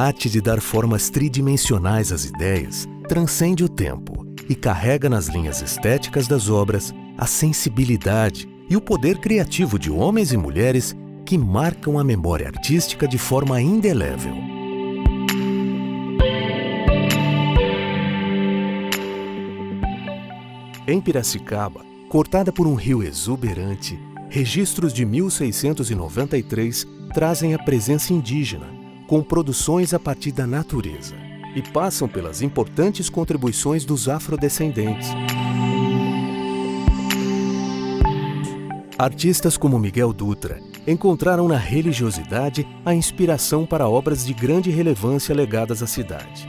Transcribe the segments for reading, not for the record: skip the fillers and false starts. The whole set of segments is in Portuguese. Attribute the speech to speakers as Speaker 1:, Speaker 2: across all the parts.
Speaker 1: arte de dar formas tridimensionais às ideias transcende o tempo e carrega nas linhas estéticas das obras a sensibilidade e o poder criativo de homens e mulheres que marcam a memória artística de forma indelével. Em Piracicaba, cortada por um rio exuberante, registros de 1693 trazem a presença indígena, com produções a partir da natureza, e passam pelas importantes contribuições dos afrodescendentes. Artistas como Miguel Dutra encontraram na religiosidade a inspiração para obras de grande relevância legadas à cidade.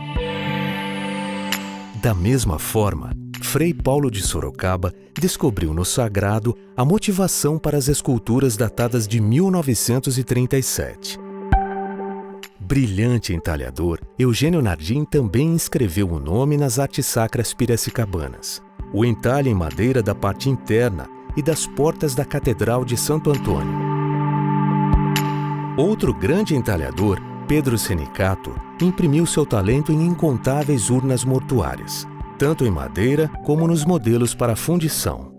Speaker 1: Da mesma forma, Frei Paulo de Sorocaba descobriu no sagrado a motivação para as esculturas datadas de 1937. Brilhante entalhador, Eugênio Nardim também inscreveu o nome nas artes sacras piracicabanas. O entalhe em madeira da parte interna e das portas da Catedral de Santo Antônio. Outro grande entalhador, Pedro Senicato, imprimiu seu talento em incontáveis urnas mortuárias, tanto em madeira como nos modelos para fundição.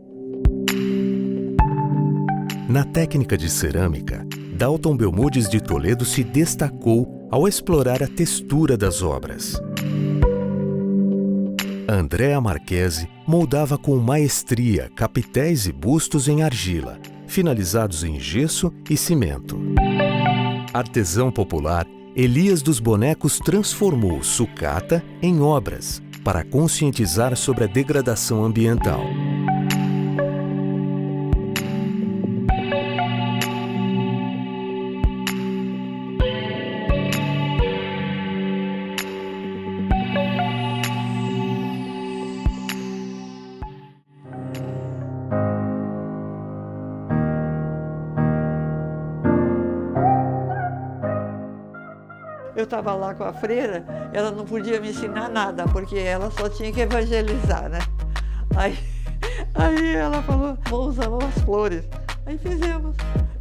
Speaker 1: Na técnica de cerâmica, Dalton Belmudes de Toledo se destacou ao explorar a textura das obras. Andrea Marchesi moldava com maestria capitéis e bustos em argila, finalizados em gesso e cimento. Artesão popular, Elias dos Bonecos transformou sucata em obras para conscientizar sobre a degradação ambiental.
Speaker 2: Eu estava lá com a freira, ela não podia me ensinar nada, porque ela só tinha que evangelizar, né? Aí ela falou, vamos usar as flores. Aí fizemos.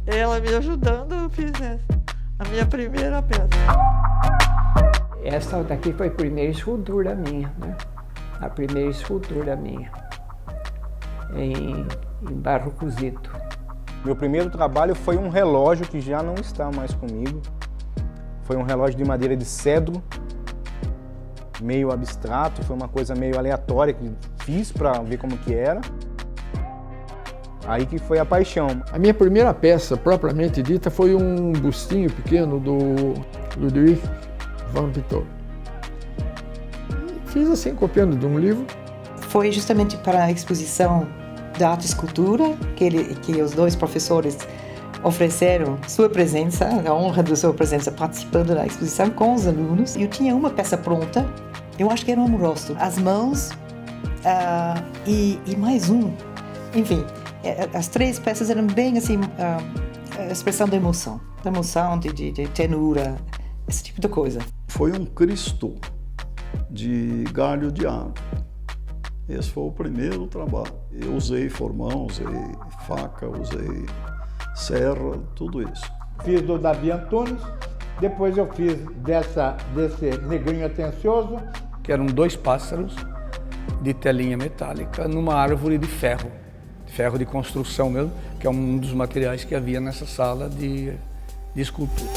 Speaker 2: Ela me ajudando, eu fiz a minha primeira peça.
Speaker 3: Essa daqui foi a primeira escultura minha, né? A primeira escultura minha, em barro cozido.
Speaker 4: Meu primeiro trabalho foi um relógio que já não está mais comigo. Foi um relógio de madeira de cedro, meio abstrato, foi uma coisa meio aleatória que fiz para ver como que era. Aí que foi a paixão.
Speaker 5: A minha primeira peça, propriamente dita, foi um bustinho pequeno do Ludwig van Beethoven. Fiz assim, copiando de um livro.
Speaker 6: Foi justamente para a exposição da arte e escultura que os dois professores ofereceram sua presença, a honra da sua presença participando da exposição com os alunos. Eu tinha uma peça pronta, eu acho que era um rosto, as mãos e mais um. Enfim, as três peças eram bem assim, a expressão da emoção, de ternura, esse tipo de coisa.
Speaker 7: Foi um Cristo de galho de árvore. Esse foi o primeiro trabalho. Eu usei formão, usei faca, usei serra, tudo isso.
Speaker 8: Fiz do Davi Antunes, depois eu fiz desse negrinho atencioso.
Speaker 9: Que eram dois pássaros de telinha metálica numa árvore de ferro de construção mesmo, que é um dos materiais que havia nessa sala de escultura.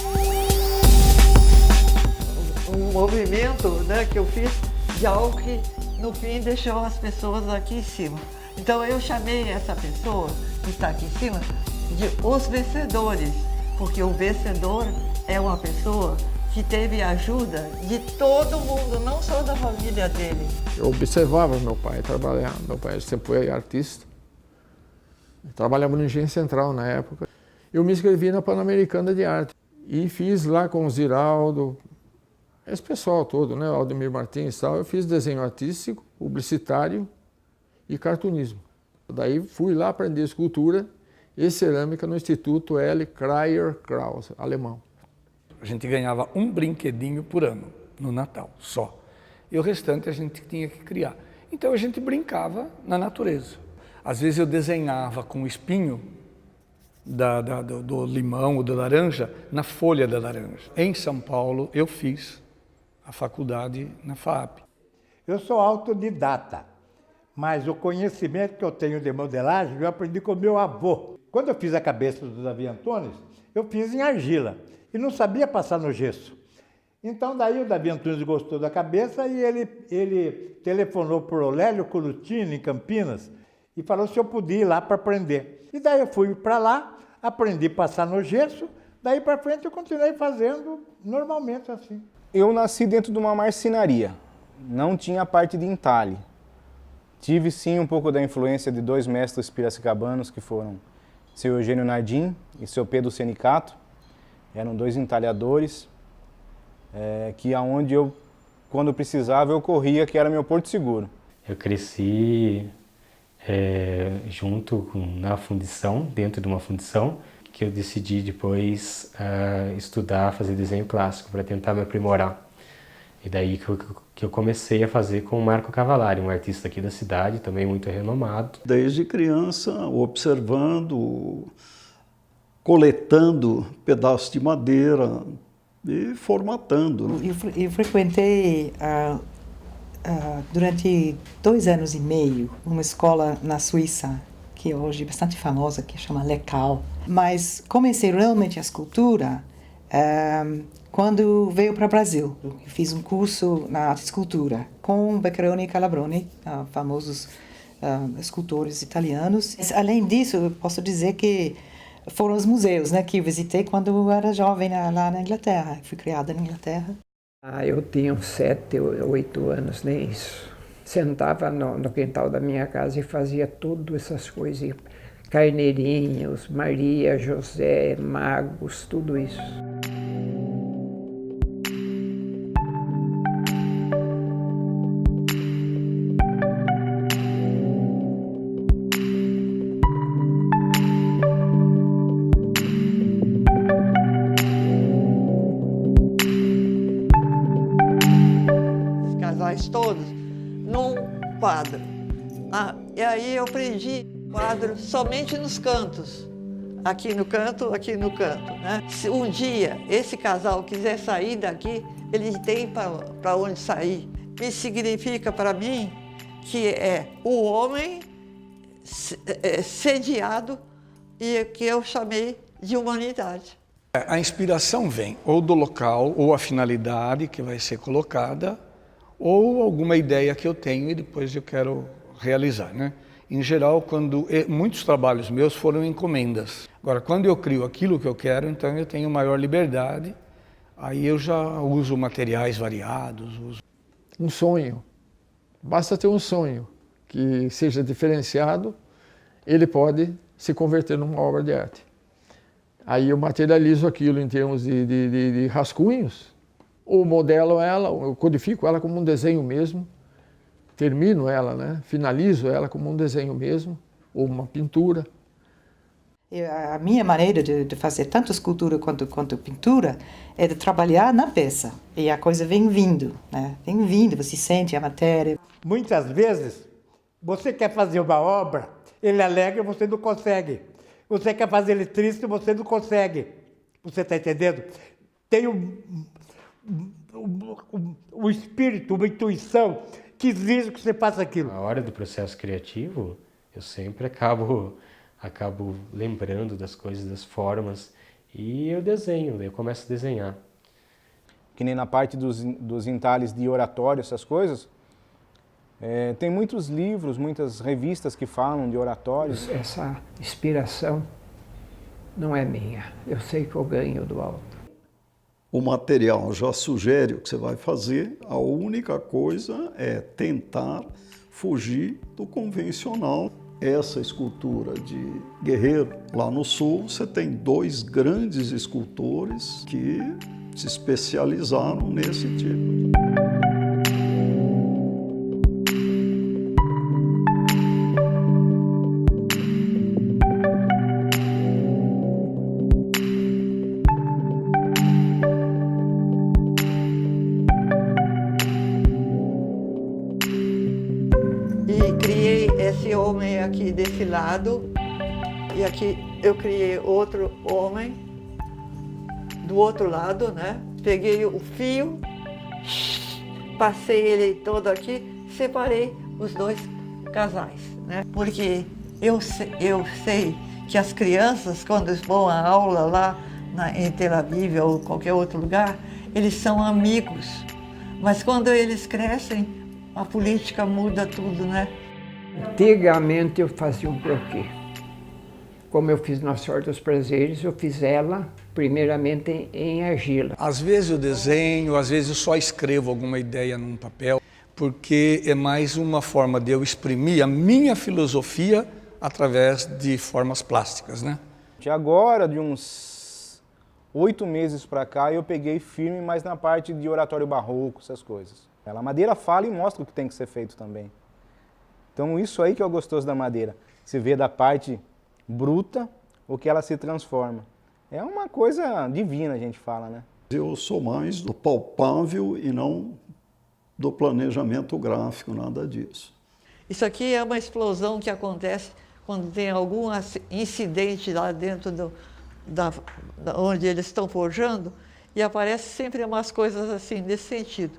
Speaker 2: Um movimento, né, que eu fiz de algo que no fim deixou as pessoas aqui em cima. Então eu chamei essa pessoa que está aqui em cima de os vencedores, porque o vencedor é uma pessoa que teve ajuda de todo mundo, não só da família dele.
Speaker 5: Eu observava meu pai trabalhar, meu pai sempre foi artista, trabalhava no Engenho Central na época. Eu me inscrevi na Pan-Americana de Arte e fiz lá com o Ziraldo, esse pessoal todo, né, Aldemir Martins e tal, eu fiz desenho artístico, publicitário e cartunismo. Daí fui lá aprender escultura e cerâmica no Instituto L. Kreyer Krause, alemão.
Speaker 9: A gente ganhava um brinquedinho por ano, no Natal, só. E o restante a gente tinha que criar. Então a gente brincava na natureza. Às vezes eu desenhava com o espinho do limão ou da laranja na folha da laranja. Em São Paulo eu fiz a faculdade na FAAP.
Speaker 8: Eu sou autodidata, mas o conhecimento que eu tenho de modelagem eu aprendi com meu avô. Quando eu fiz a cabeça do Davi Antunes, eu fiz em argila e não sabia passar no gesso. Então daí o Davi Antunes gostou da cabeça e ele telefonou para o Olélio Curutino, em Campinas, e falou se eu podia ir lá para aprender. E daí eu fui para lá, aprendi a passar no gesso, daí para frente eu continuei fazendo normalmente assim.
Speaker 4: Eu nasci dentro de uma marcenaria, não tinha parte de entalhe. Tive sim um pouco da influência de dois mestres piracicabanos que foram seu Eugênio Nardim e seu Pedro Senicato. Eram dois entalhadores, que aonde eu, quando precisava, eu corria, que era meu porto seguro.
Speaker 10: Eu cresci junto na fundição, dentro de uma fundição, que eu decidi depois estudar, fazer desenho plástico para tentar me aprimorar. E daí que eu comecei a fazer com o Marco Cavallari, um artista aqui da cidade, também muito renomado.
Speaker 7: Desde criança, observando, coletando pedaços de madeira e formatando.
Speaker 6: Eu frequentei durante 2 anos e meio uma escola na Suíça, que hoje é bastante famosa, que chama Lecal. Mas comecei realmente a escultura quando veio para o Brasil. Eu fiz um curso na arte escultura com Beccarone e Calabrone, famosos escultores italianos. Além disso, eu posso dizer que foram os museus, né, que eu visitei quando eu era jovem lá na Inglaterra. Fui criada na Inglaterra.
Speaker 3: Eu tinha uns 7, 8 anos, nem isso. Sentava no quintal da minha casa e fazia todas essas coisas. Carneirinhos, Maria, José, magos, tudo isso.
Speaker 2: Os casais todos num quadro. E aí eu prendi quadro somente nos cantos. Aqui no canto, né? Se um dia esse casal quiser sair daqui, ele tem para onde sair. Isso significa para mim que é o homem sediado e que eu chamei de humanidade.
Speaker 9: A inspiração vem ou do local, ou a finalidade que vai ser colocada, ou alguma ideia que eu tenho e depois eu quero realizar, né? Em geral, muitos trabalhos meus foram encomendas. Agora, quando eu crio aquilo que eu quero, então eu tenho maior liberdade, aí eu já uso materiais variados.
Speaker 5: Um sonho. Basta ter um sonho que seja diferenciado, ele pode se converter numa obra de arte. Aí eu materializo aquilo em termos de rascunhos, ou modelo ela, ou eu codifico ela como um desenho mesmo, termino ela, né? Finalizo ela como um desenho mesmo, ou uma pintura.
Speaker 6: A minha maneira de fazer tanto escultura quanto pintura é de trabalhar na peça. E a coisa vem vindo, né? Vem vindo, você sente a matéria.
Speaker 8: Muitas vezes, você quer fazer uma obra, ele alega e você não consegue. Você quer fazer ele triste, você não consegue. Você está entendendo? Tem um espírito, uma intuição que exige que você faça aquilo.
Speaker 10: Na hora do processo criativo, eu sempre acabo lembrando das coisas, das formas, e eu desenho, daí eu começo a desenhar.
Speaker 4: Que nem na parte dos entalhes de oratório, essas coisas, tem muitos livros, muitas revistas que falam de oratórios.
Speaker 3: Essa inspiração não é minha, eu sei que eu ganho do alto.
Speaker 7: O material já sugere o que você vai fazer, a única coisa é tentar fugir do convencional. Essa escultura de Guerreiro, lá no sul, você tem 2 grandes escultores que se especializaram nesse tipo.
Speaker 2: Esse homem aqui desse lado, e aqui eu criei outro homem do outro lado, né? Peguei o fio, passei ele todo aqui, separei os dois casais, né? Porque eu sei que as crianças, quando vão à aula lá em Tel Aviv ou qualquer outro lugar, eles são amigos. Mas quando eles crescem, a política muda tudo, né?
Speaker 3: Antigamente eu fazia um croquis. Como eu fiz Nossa Senhora dos Prazeres, eu fiz ela primeiramente em argila.
Speaker 9: Às vezes eu desenho, às vezes eu só escrevo alguma ideia num papel, porque é mais uma forma de eu exprimir a minha filosofia através de formas plásticas, né?
Speaker 4: De agora, de uns 8 meses para cá, eu peguei firme mais na parte de oratório barroco, essas coisas. A madeira fala e mostra o que tem que ser feito também. Então isso aí que é o gostoso da madeira. Você vê da parte bruta o que ela se transforma. É uma coisa divina, a gente fala, né?
Speaker 7: Eu sou mais do palpável e não do planejamento gráfico, nada disso.
Speaker 2: Isso aqui é uma explosão que acontece quando tem algum incidente lá dentro onde eles estão forjando, e aparece sempre umas coisas assim, nesse sentido.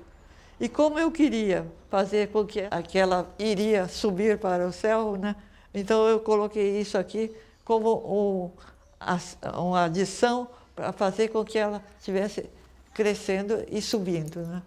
Speaker 2: E como eu queria fazer com que aquela iria subir para o céu, né? Então eu coloquei isso aqui como uma adição para fazer com que ela estivesse crescendo e subindo, né?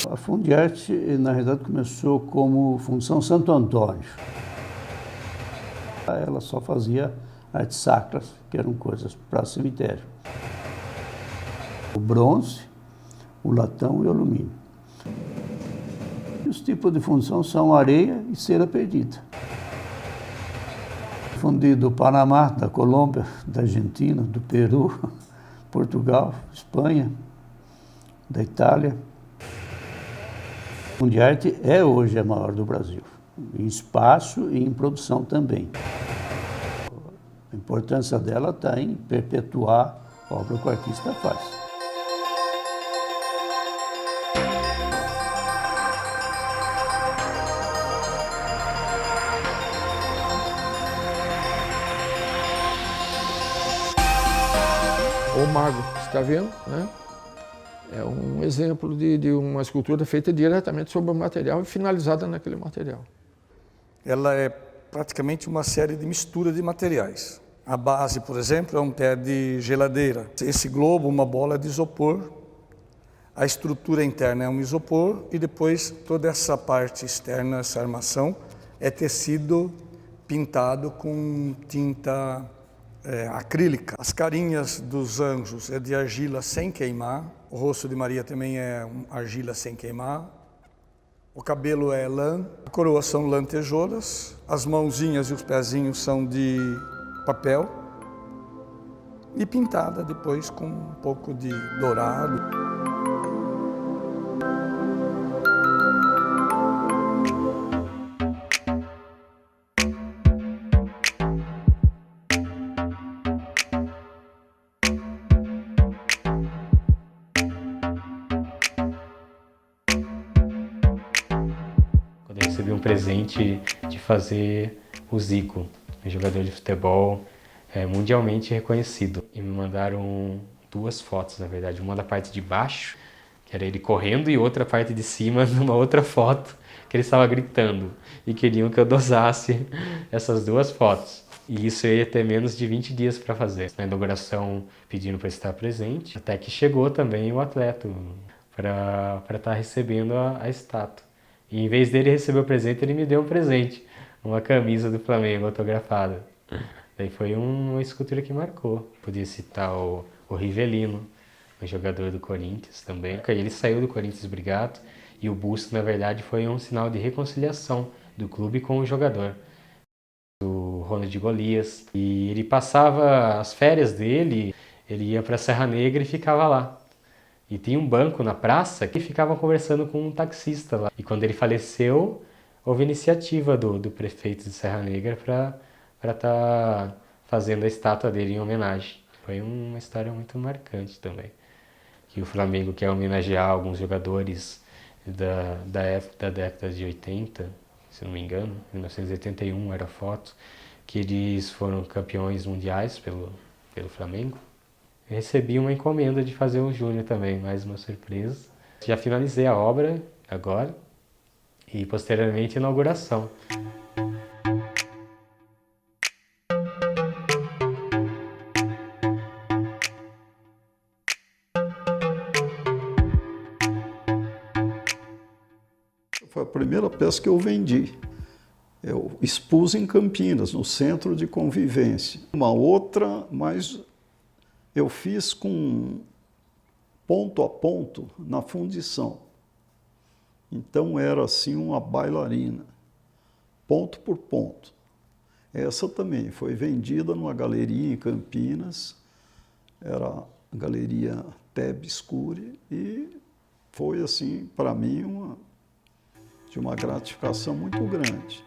Speaker 11: A Fundiarte, na realidade, começou como Fundição Santo Antônio. Ela só fazia artes sacras, que eram coisas para cemitério. O bronze, o latão e o alumínio. E os tipos de fundição são areia e cera perdida. Fundido do Panamá, da Colômbia, da Argentina, do Peru, Portugal, Espanha, da Itália. A Fundiarte é hoje a maior do Brasil, em espaço e em produção também. A importância dela está em perpetuar a obra que o artista faz.
Speaker 5: O mago, você está vendo, né? É um exemplo de uma escultura feita diretamente sobre o material e finalizada naquele material.
Speaker 9: Ela é praticamente uma série de mistura de materiais. A base, por exemplo, é um pé de geladeira. Esse globo, uma bola de isopor. A estrutura interna é um isopor e depois toda essa parte externa, essa armação, é tecido pintado com tinta acrílica. As carinhas dos anjos é de argila sem queimar. O rosto de Maria também é argila sem queimar. O cabelo é lã. A coroa são lantejoulas. As mãozinhas e os pezinhos são de papel. E pintada depois com um pouco de dourado.
Speaker 10: Eu recebi um presente de fazer o Zico, um jogador de futebol mundialmente reconhecido. E me mandaram 2 fotos, na verdade. Uma da parte de baixo, que era ele correndo, e outra parte de cima, numa outra foto, que ele estava gritando. E queriam que eu dosasse essas 2 fotos. E isso eu ia ter menos de 20 dias para fazer. Na inauguração, pedindo para estar presente, até que chegou também o atleta para estar recebendo a estátua. E em vez dele receber o presente, ele me deu um presente, uma camisa do Flamengo autografada. Daí foi uma escultura que marcou. Podia citar o Rivelino, um jogador do Corinthians também. Ele saiu do Corinthians brigado e o busto, na verdade, foi um sinal de reconciliação do clube com o jogador. O Ronald Golias. E ele passava as férias dele, ele ia para a Serra Negra e ficava lá. E tinha um banco na praça que ficava conversando com um taxista lá. E quando ele faleceu, houve iniciativa do prefeito de Serra Negra para estar fazendo a estátua dele em homenagem. Foi uma história muito marcante também. Que o Flamengo quer homenagear alguns jogadores da época da década de 80, se não me engano, 1981 era a foto, que eles foram campeões mundiais pelo Flamengo. Eu recebi uma encomenda de fazer um Júnior também, mais uma surpresa. Já finalizei a obra agora e posteriormente a inauguração.
Speaker 7: Foi a primeira peça que eu vendi. Eu expus em Campinas, no Centro de Convivência. Uma outra, mas eu fiz com ponto a ponto na fundição. Então era assim uma bailarina, ponto por ponto. Essa também foi vendida numa galeria em Campinas, era a Galeria Tebes Cury, e foi assim, para mim, de uma gratificação muito grande.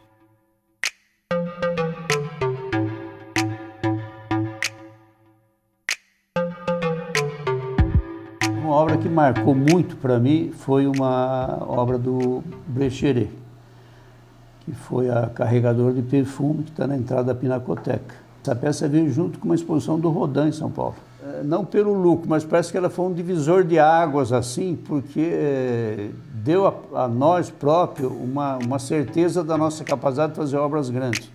Speaker 11: Uma obra que marcou muito para mim foi uma obra do Brecheret, que foi a Carregador de Perfume, que está na entrada da Pinacoteca. Essa peça veio junto com uma exposição do Rodin em São Paulo. Não pelo lucro, mas parece que ela foi um divisor de águas, assim, porque deu a nós próprios uma certeza da nossa capacidade de fazer obras grandes.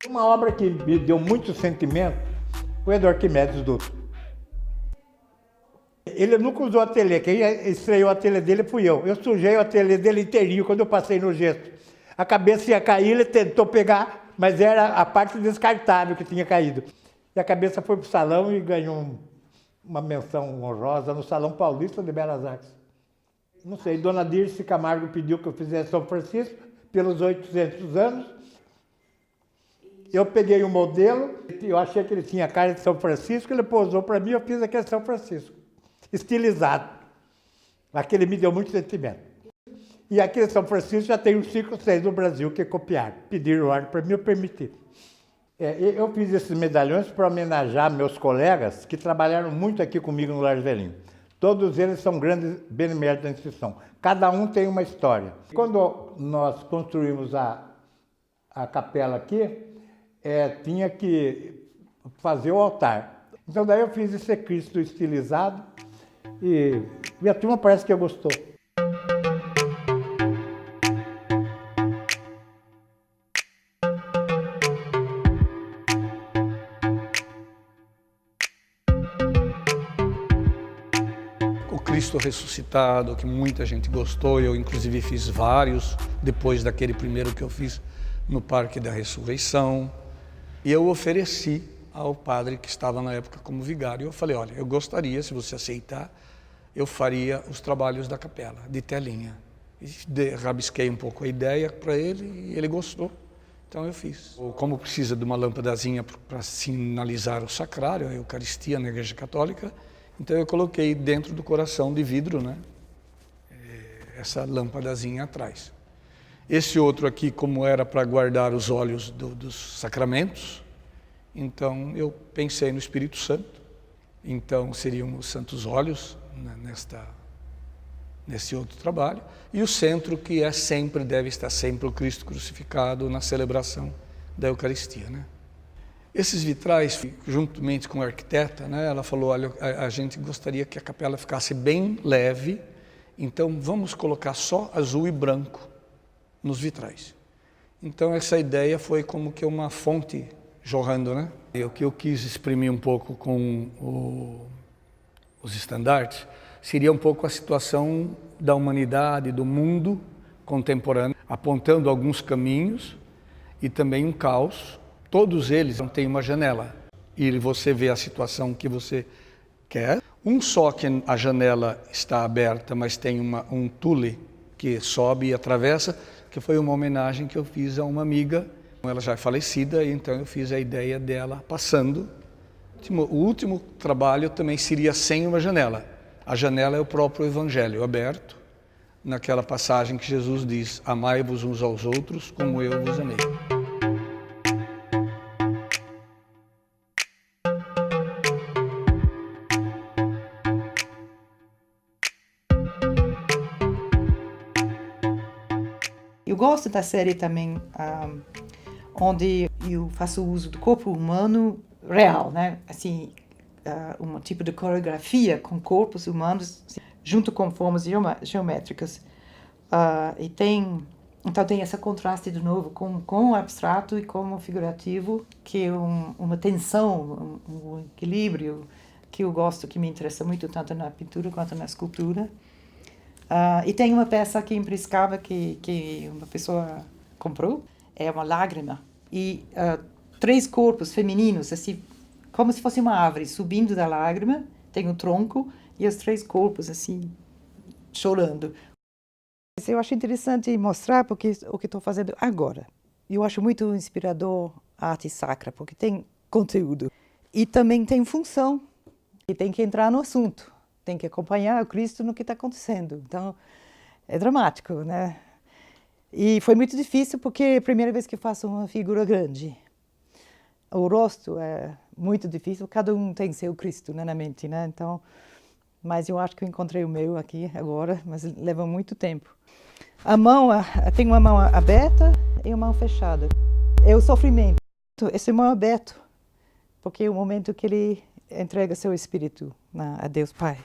Speaker 8: Uma obra que me deu muito sentimento foi a do Arquimedes Dutra. Ele nunca usou ateliê, quem estreou o ateliê dele fui eu. Eu sujei o ateliê dele inteirinho quando eu passei no gesso. A cabeça ia cair, ele tentou pegar, mas era a parte descartável que tinha caído. E a cabeça foi para o salão e ganhou uma menção honrosa no Salão Paulista de Belas Artes. Não sei, Dona Dirce Camargo pediu que eu fizesse São Francisco pelos 800 anos. Eu peguei o modelo, eu achei que ele tinha cara de São Francisco, ele posou para mim, eu fiz aquele São Francisco, estilizado. Aquele me deu muito sentimento. E aquele São Francisco já tem uns 5 ou 6 no Brasil que copiaram, pediram ordem para mim, eu permiti. Eu fiz esses medalhões para homenagear meus colegas que trabalharam muito aqui comigo no Lar Velhinho. Todos eles são grandes beneméritos da instituição. Cada um tem uma história. Quando nós construímos a capela aqui, tinha que fazer o altar. Então daí eu fiz esse Cristo estilizado e a turma parece que gostou.
Speaker 9: O Cristo ressuscitado, que muita gente gostou, eu inclusive fiz vários, depois daquele primeiro que eu fiz no Parque da Ressurreição. E eu ofereci ao padre que estava na época como vigário, eu falei, olha, eu gostaria, se você aceitar, eu faria os trabalhos da capela, de telinha. E rabisquei um pouco a ideia para ele e ele gostou, então eu fiz. Como precisa de uma lâmpadazinha para sinalizar o sacrário, a Eucaristia na Igreja Católica, então eu coloquei dentro do coração de vidro, né, essa lâmpadazinha atrás. Esse outro aqui, como era para guardar os óleos dos sacramentos, então eu pensei no Espírito Santo. Então seriam os santos óleos, né, nesse outro trabalho. E o centro, que deve estar sempre o Cristo crucificado na celebração da Eucaristia, né? Esses vitrais, juntamente com a arquiteta, né, ela falou, olha, a gente gostaria que a capela ficasse bem leve, então vamos colocar só azul e branco nos vitrais. Então essa ideia foi como que uma fonte jorrando, né? O que eu quis exprimir um pouco com os estandartes seria um pouco a situação da humanidade, do mundo contemporâneo, apontando alguns caminhos e também um caos. Todos eles não têm uma janela e você vê a situação que você quer. Um só que a janela está aberta, mas tem um tule que sobe e atravessa. que foi uma homenagem que eu fiz a uma amiga. Ela já é falecida, então eu fiz a ideia dela passando. O último trabalho também seria sem uma janela. A janela é o próprio Evangelho aberto, naquela passagem que Jesus diz: amai-vos uns aos outros como eu vos amei.
Speaker 6: Eu gosto da série também, onde eu faço uso do corpo humano real, né? Assim, um tipo de coreografia com corpos humanos, assim, junto com formas geométricas. Então tem esse contraste de novo com o abstrato e com o figurativo, que é uma tensão, um equilíbrio que eu gosto, que me interessa muito tanto na pintura quanto na escultura. E tem uma peça aqui em Priscava que uma pessoa comprou, é uma lágrima, e 3 corpos femininos, assim, como se fosse uma árvore, subindo da lágrima, tem o tronco e os 3 corpos, assim, chorando. Eu acho interessante mostrar porque o que estou fazendo agora. Eu acho muito inspirador a arte sacra, porque tem conteúdo e também tem função, e tem que entrar no assunto. Tem que acompanhar o Cristo no que está acontecendo. Então, é dramático, né? E foi muito difícil porque é a primeira vez que eu faço uma figura grande. O rosto é muito difícil, cada um tem seu Cristo, né, na mente, né? Então, mas eu acho que eu encontrei o meu aqui agora, mas leva muito tempo. A mão, tem uma mão aberta e uma mão fechada. É o sofrimento. Esse mão aberto, porque é o momento que ele entrega seu espírito, né, a Deus Pai.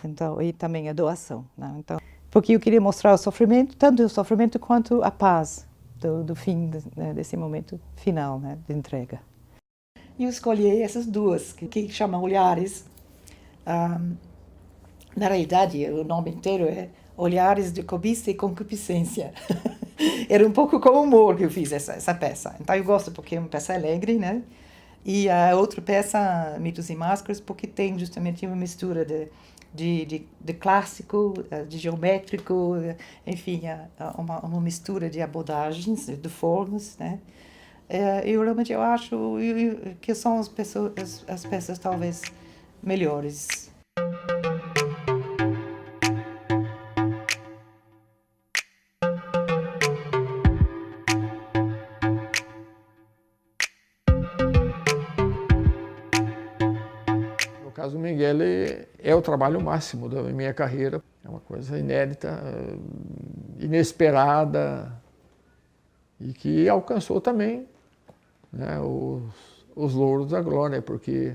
Speaker 6: Então, e também a doação, né? Então, porque eu queria mostrar o sofrimento, tanto o sofrimento quanto a paz do fim desse momento final, né, de entrega. E eu escolhi essas duas, que chamam Olhares. Na realidade, o nome inteiro é Olhares de Cobiça e Concupiscência. Era um pouco com humor que eu fiz essa peça. Então eu gosto porque é uma peça alegre, né? E a outra peça, Mitos e Máscaras, porque tem justamente uma mistura de clássico, de geométrico, enfim, uma mistura de abordagens, de formas, né? Eu realmente acho que são as peças talvez melhores.
Speaker 5: No caso do Miguel, é o trabalho máximo da minha carreira. É uma coisa inédita, inesperada e que alcançou também, né, os louros da glória, porque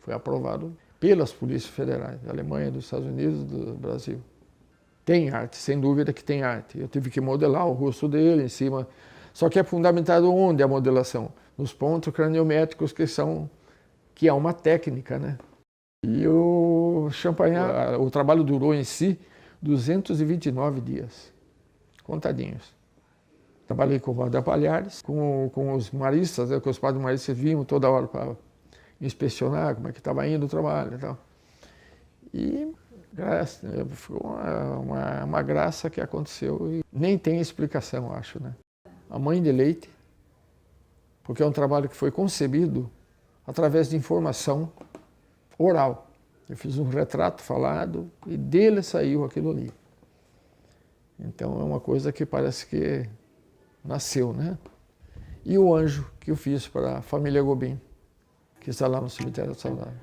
Speaker 5: foi aprovado pelas polícias federais da Alemanha, dos Estados Unidos, do Brasil. Tem arte, sem dúvida que tem arte. Eu tive que modelar o rosto dele em cima. Só que é fundamentado onde a modelação? Nos pontos craniométricos que é uma técnica, né? E o Champagnat, o trabalho durou em si 229 dias, contadinhos. Trabalhei com o Valdir Palhares, com os maristas, né, com os padres maristas que vinham toda hora para inspecionar como é que estava indo o trabalho e tal. E foi uma graça que aconteceu e nem tem explicação, acho, né? A Mãe de Leite, porque é um trabalho que foi concebido através de informação oral. Eu fiz um retrato falado e dele saiu aquilo ali. Então é uma coisa que parece que nasceu, né? E o anjo que eu fiz para a família Gobim, que está lá no cemitério da Saudade.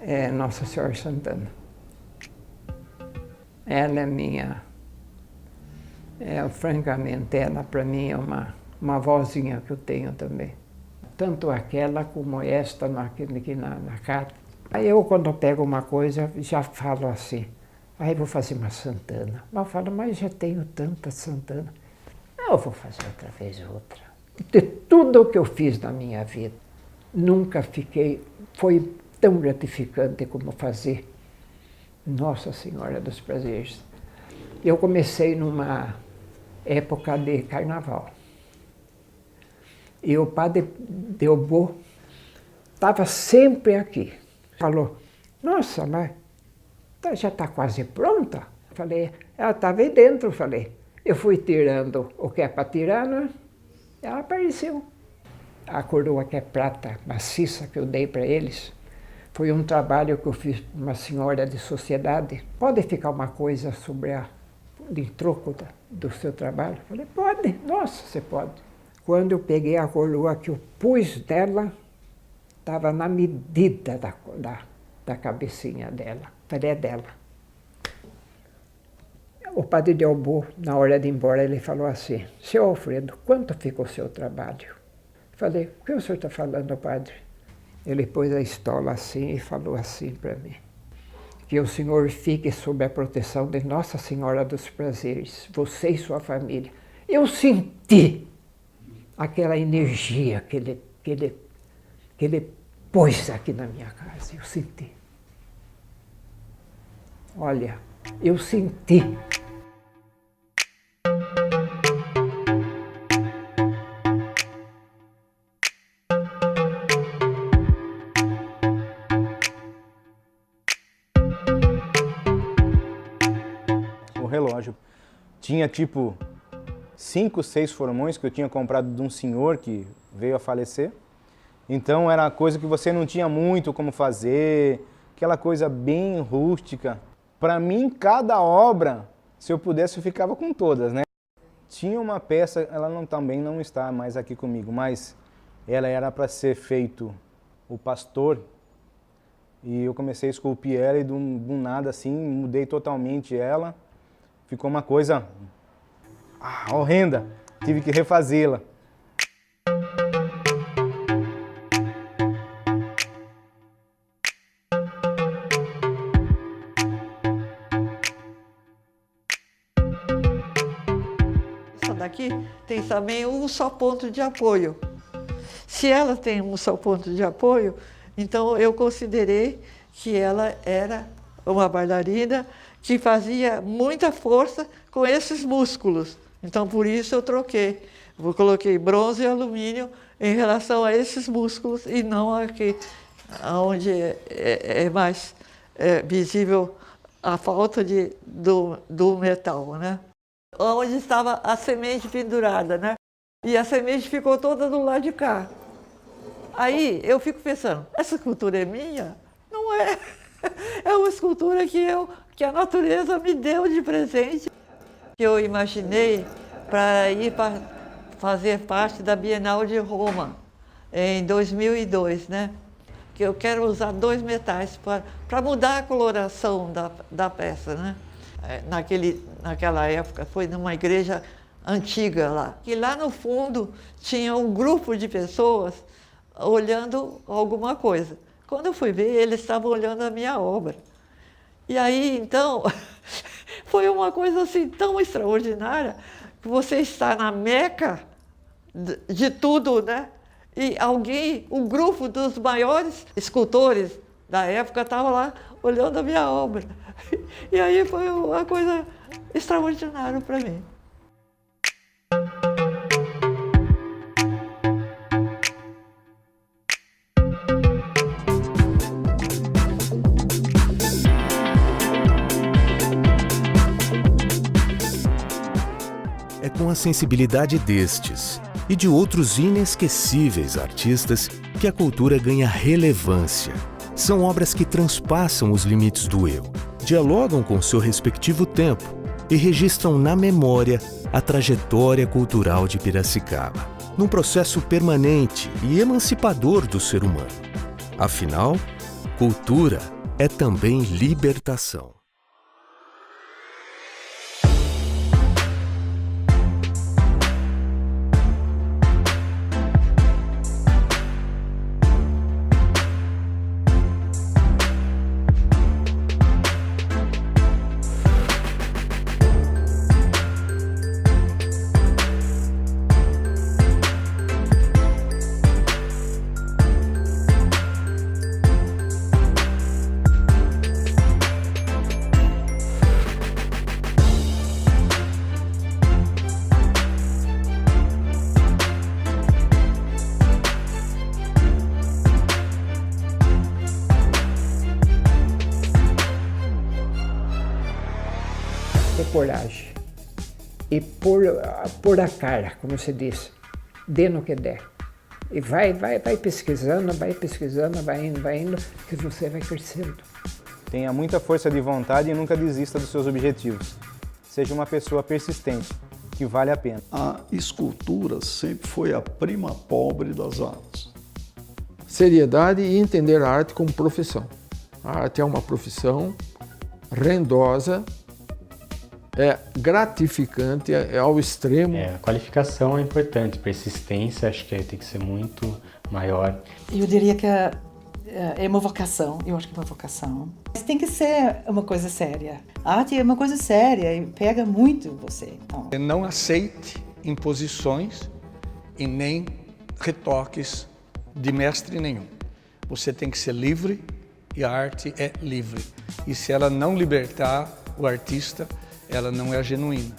Speaker 3: É Nossa Senhora Santana. Ela é minha, francamente, ela para mim é uma vozinha que eu tenho também. Tanto aquela como esta aqui na carta. Aí eu, quando eu pego uma coisa, já falo assim, aí vou fazer uma Santana. Mas eu falo, mas já tenho tanta Santana. Eu vou fazer outra vez outra. De tudo o que eu fiz na minha vida, nunca foi tão gratificante como fazer Nossa Senhora dos Prazeres. Eu comecei numa época de carnaval. E o padre Delbo estava sempre aqui. Falou, nossa, mas já está quase pronta? Falei, ela estava aí dentro, falei. Eu fui tirando o que é para tirar, né? Ela apareceu. A coroa que é prata maciça que eu dei para eles, foi um trabalho que eu fiz para uma senhora de sociedade. Pode ficar uma coisa sobre de troco do seu trabalho? Falei, pode, nossa, você pode. Quando eu peguei a coroa que eu pus dela, estava na medida da cabecinha dela. Falei, é dela. O padre Delbo, na hora de ir embora, ele falou assim, seu Alfredo, quanto ficou o seu trabalho? Falei, o que o senhor está falando, padre? Ele pôs a estola assim e falou assim para mim, que o senhor fique sob a proteção de Nossa Senhora dos Prazeres, você e sua família. Eu senti aquela energia que ele pôs aqui na minha casa, eu senti. Olha, eu senti.
Speaker 4: O relógio tinha tipo 5, 6 formões que eu tinha comprado de um senhor que veio a falecer. Então era coisa que você não tinha muito como fazer, aquela coisa bem rústica. Para mim, cada obra, se eu pudesse, eu ficava com todas, né? Tinha uma peça, ela também não está mais aqui comigo, mas ela era para ser feito o pastor. E eu comecei a esculpir ela e do nada assim, mudei totalmente ela. Ficou uma coisa horrenda, tive que refazê-la.
Speaker 2: Essa daqui tem também um só ponto de apoio. Se ela tem um só ponto de apoio, então eu considerei que ela era uma bailarina que fazia muita força com esses músculos. Então, por isso eu troquei. Eu coloquei bronze e alumínio em relação a esses músculos e não aqui, onde é mais visível a falta do metal, né? Onde estava a semente pendurada, né? E a semente ficou toda do lado de cá. Aí eu fico pensando, essa escultura é minha? Não é. É uma escultura que a natureza me deu de presente. Eu imaginei para ir fazer parte da Bienal de Roma, em 2002, né? Que eu quero usar 2 metais para mudar a coloração da peça, né? Naquela época, foi numa igreja antiga lá. E lá no fundo tinha um grupo de pessoas olhando alguma coisa. Quando eu fui ver, eles estavam olhando a minha obra. E aí, então, foi uma coisa assim tão extraordinária, que você está na meca de tudo, né? E um grupo dos maiores escultores da época estava lá olhando a minha obra. E aí foi uma coisa extraordinária para mim.
Speaker 1: É com a sensibilidade destes e de outros inesquecíveis artistas que a cultura ganha relevância. São obras que transpassam os limites do eu, dialogam com seu respectivo tempo e registram na memória a trajetória cultural de Piracicaba, num processo permanente e emancipador do ser humano. Afinal, cultura é também libertação.
Speaker 3: ter coragem e pôr a cara, como se diz, dê no que der. E vai pesquisando, vai indo, que você vai crescendo.
Speaker 4: Tenha muita força de vontade e nunca desista dos seus objetivos. Seja uma pessoa persistente, que vale a pena.
Speaker 7: A escultura sempre foi a prima pobre das artes.
Speaker 5: Seriedade e entender a arte como profissão. A arte é uma profissão rendosa, é gratificante, é ao extremo.
Speaker 10: A qualificação é importante, persistência acho que tem que ser muito maior.
Speaker 6: Eu diria que é uma vocação, eu acho que é uma vocação. Mas tem que ser uma coisa séria. A arte é uma coisa séria e pega muito você. Então.
Speaker 9: Não aceite imposições e nem retoques de mestre nenhum. Você tem que ser livre e a arte é livre. E se ela não libertar o artista, ela não é genuína.